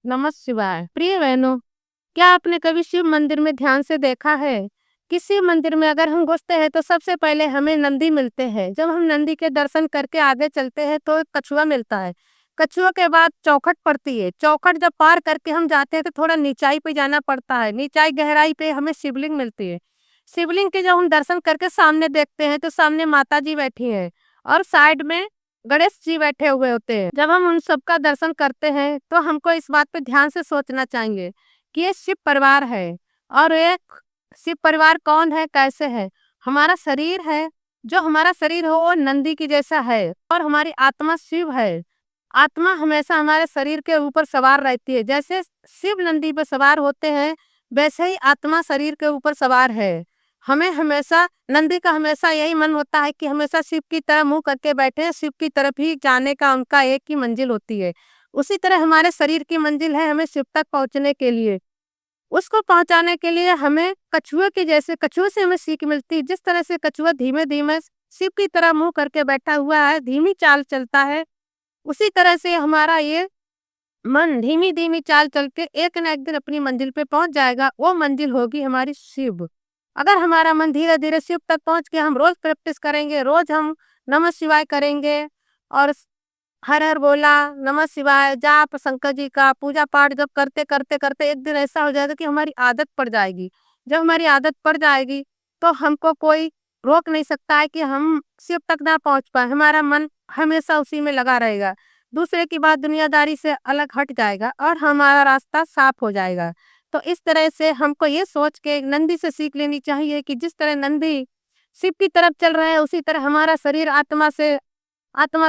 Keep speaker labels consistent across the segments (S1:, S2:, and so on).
S1: नमः शिवाय। प्रिय बहनों, क्या आपने कभी शिव मंदिर में ध्यान से देखा है कि शिव मंदिर में अगर हम घुसते हैं तो सबसे पहले हमें नंदी मिलते हैं। जब हम नंदी के दर्शन करके आगे चलते हैं तो एक कछुआ मिलता है। कछुआ के बाद चौखट पड़ती है। चौखट जब पार करके हम जाते हैं तो थोड़ा नीचाई पे जाना पड़ता है। नीचाई गहराई पे हमें शिवलिंग मिलती है। शिवलिंग के जब हम दर्शन करके सामने देखते हैं तो सामने माता जी बैठी है और साइड में गणेश जी बैठे हुए होते हैं। जब हम उन सबका दर्शन करते हैं तो हमको इस बात पे ध्यान से सोचना चाहिए कि ये शिव परिवार है। और एक शिव परिवार कौन है, कैसे है? हमारा शरीर है, जो हमारा शरीर हो वो नंदी की जैसा है और हमारी आत्मा शिव है। आत्मा हमेशा हमारे शरीर के ऊपर सवार रहती है। जैसे शिव नंदी पर सवार होते हैं वैसे ही आत्मा शरीर के ऊपर सवार है। हमें हमेशा नंदी का हमेशा यही मन होता है कि हमेशा शिव की तरह मुंह करके बैठे, शिव की तरफ ही जाने का उनका एक ही मंजिल होती है। उसी तरह हमारे शरीर की मंजिल है हमें शिव तक पहुंचने के लिए। उसको पहुंचाने के लिए हमें कछुए के जैसे, कछुए से हमें सीख मिलती है। जिस तरह से कछुआ धीमे धीमे शिव की तरह मुंह करके बैठा हुआ है, धीमी चाल चलता है, उसी तरह से हमारा ये मन धीमी धीमी चाल चल के एक न एक दिन अपनी मंजिल पे पहुंच जाएगा। वो मंजिल होगी हमारी शिव। अगर हमारा मन धीरे धीरे शिव तक पहुंच के हम रोज प्रैक्टिस करेंगे, रोज हम नमः शिवाय करेंगे और हर हर बोला, नमः शिवाय, जाप शंकर जी का पूजा पाठ जब करते करते करते एक दिन ऐसा हो जाएगा कि हमारी आदत पड़ जाएगी। जब हमारी आदत पड़ जाएगी तो हमको कोई रोक नहीं सकता है कि हम शिव तक ना पहुंच पाए। हमारा मन हमेशा उसी में लगा रहेगा। दूसरे की बात दुनियादारी से अलग हट जाएगा और हमारा रास्ता साफ हो जाएगा। तो इस तरह से हमको ये सोच के नंदी से सीख लेनी चाहिए कि जिस तरह नंदी शिव की तरफ चल रहे हैं उसी तरह हमारा शरीर आत्मा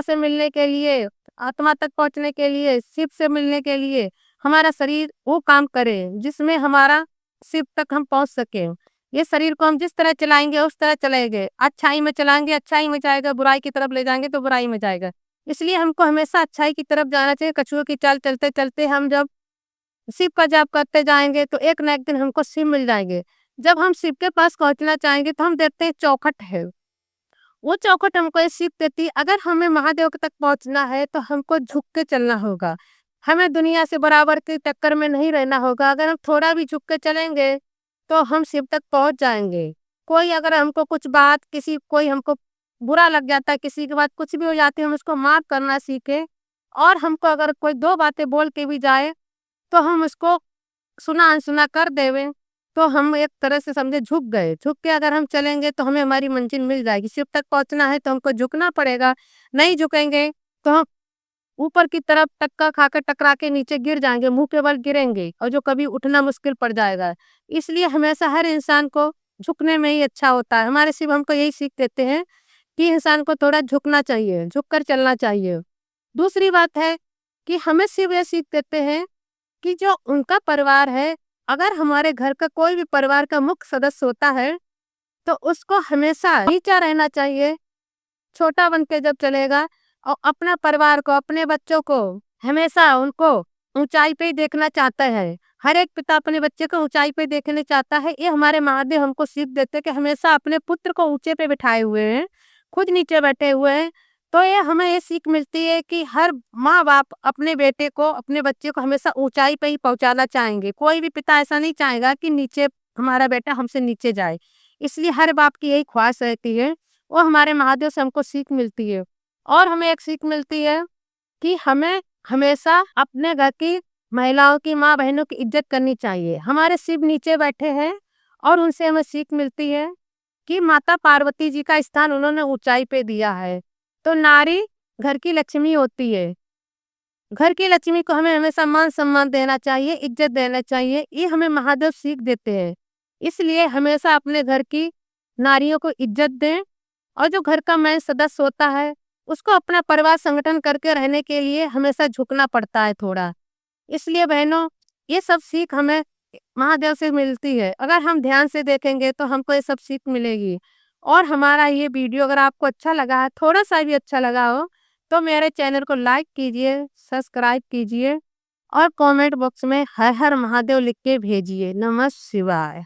S1: से मिलने के लिए, आत्मा तक पहुंचने के लिए, शिव से मिलने के लिए हमारा शरीर वो काम करे जिसमें हमारा शिव तक हम पहुंच सके। ये शरीर को हम जिस तरह चलाएंगे उस तरह चलेंगे। अच्छाई में चलाएंगे अच्छाई में जाएगा, बुराई की तरफ ले जाएंगे तो बुराई में जाएगा। इसलिए हमको हमेशा अच्छाई की तरफ जाना चाहिए। कछुए की चाल चलते चलते हम जब शिव का जाप करते जाएंगे तो एक न एक दिन हमको शिव मिल जाएंगे। जब हम शिव के पास पहुंचना चाहेंगे तो हम देखते हैं चौखट है। वो चौखट हमको ये सीख देती है, अगर हमें महादेव तक पहुंचना है तो हमको झुक के चलना होगा। हमें दुनिया से बराबर के टक्कर में नहीं रहना होगा। अगर हम थोड़ा भी झुक के चलेंगे तो हम शिव तक पहुंच जाएंगे। कोई अगर हमको कुछ बात, कोई हमको बुरा लग जाता है, किसी की बात कुछ भी हो जाती है, हम उसको माफ करना सीखे। और हमको अगर कोई दो बातें बोल के भी जाए तो हम उसको सुना अनसुना कर देवे तो हम एक तरह से समझे झुक गए। झुक के अगर हम चलेंगे तो हमें हमारी मंजिल मिल जाएगी। शिव तक पहुंचना है तो हमको झुकना पड़ेगा। नहीं झुकेंगे तो हम ऊपर की तरफ टक्का खाकर टकरा के नीचे गिर जाएंगे, मुंह के बल गिरेंगे और जो कभी उठना मुश्किल पड़ जाएगा। इसलिए हमेशा हर इंसान को झुकने में ही अच्छा होता है। हमारे शिव हमको यही सीख देते हैं कि इंसान को थोड़ा झुकना चाहिए, झुक कर चलना चाहिए। दूसरी बात है कि हमें शिव ये सीख देते हैं कि जो उनका परिवार है, अगर हमारे घर का कोई भी परिवार का मुख्य सदस्य होता है तो उसको हमेशा नीचा रहना चाहिए, छोटा बन के जब चलेगा। और अपना परिवार को, अपने बच्चों को हमेशा उनको ऊंचाई पे ही देखना चाहता है। हर एक पिता अपने बच्चे को ऊंचाई पे देखने चाहता है। ये हमारे महादेव हमको सीख देते हैं कि हमेशा अपने पुत्र को ऊंचे पे बिठाए हुए हैं, खुद नीचे बैठे हुए हैं। तो ये हमें ये सीख मिलती है कि हर माँ बाप अपने बेटे को, अपने बच्चे को हमेशा ऊंचाई पे ही पहुंचाना चाहेंगे। कोई भी पिता ऐसा नहीं चाहेगा कि नीचे हमारा बेटा हमसे नीचे जाए। इसलिए हर बाप की यही ख्वाहिश रहती है। वो हमारे महादेव से हमको सीख मिलती है। और हमें एक सीख मिलती है कि हमें हमेशा अपने घर की महिलाओं की, माँ बहनों की इज्जत करनी चाहिए। हमारे शिव नीचे बैठे हैं और उनसे हमें सीख मिलती है कि माता पार्वती जी का स्थान उन्होंने ऊंचाई पे दिया है। तो नारी घर की लक्ष्मी होती है। घर की लक्ष्मी को हमें हमेशा मान सम्मान देना चाहिए, इज्जत देना चाहिए। ये हमें महादेव सीख देते हैं। इसलिए हमेशा अपने घर की नारियों को इज्जत दें। और जो घर का मेन सदस्य होता है उसको अपना परिवार संगठन करके रहने के लिए हमेशा झुकना पड़ता है थोड़ा। इसलिए बहनों, ये सब सीख हमें महादेव से मिलती है। अगर हम ध्यान से देखेंगे तो हमको ये सब सीख मिलेगी। और हमारा ये वीडियो अगर आपको अच्छा लगा है, थोड़ा सा भी अच्छा लगा हो, तो मेरे चैनल को लाइक कीजिए, सब्सक्राइब कीजिए और कमेंट बॉक्स में हर हर महादेव लिख के भेजिए। नमः शिवाय।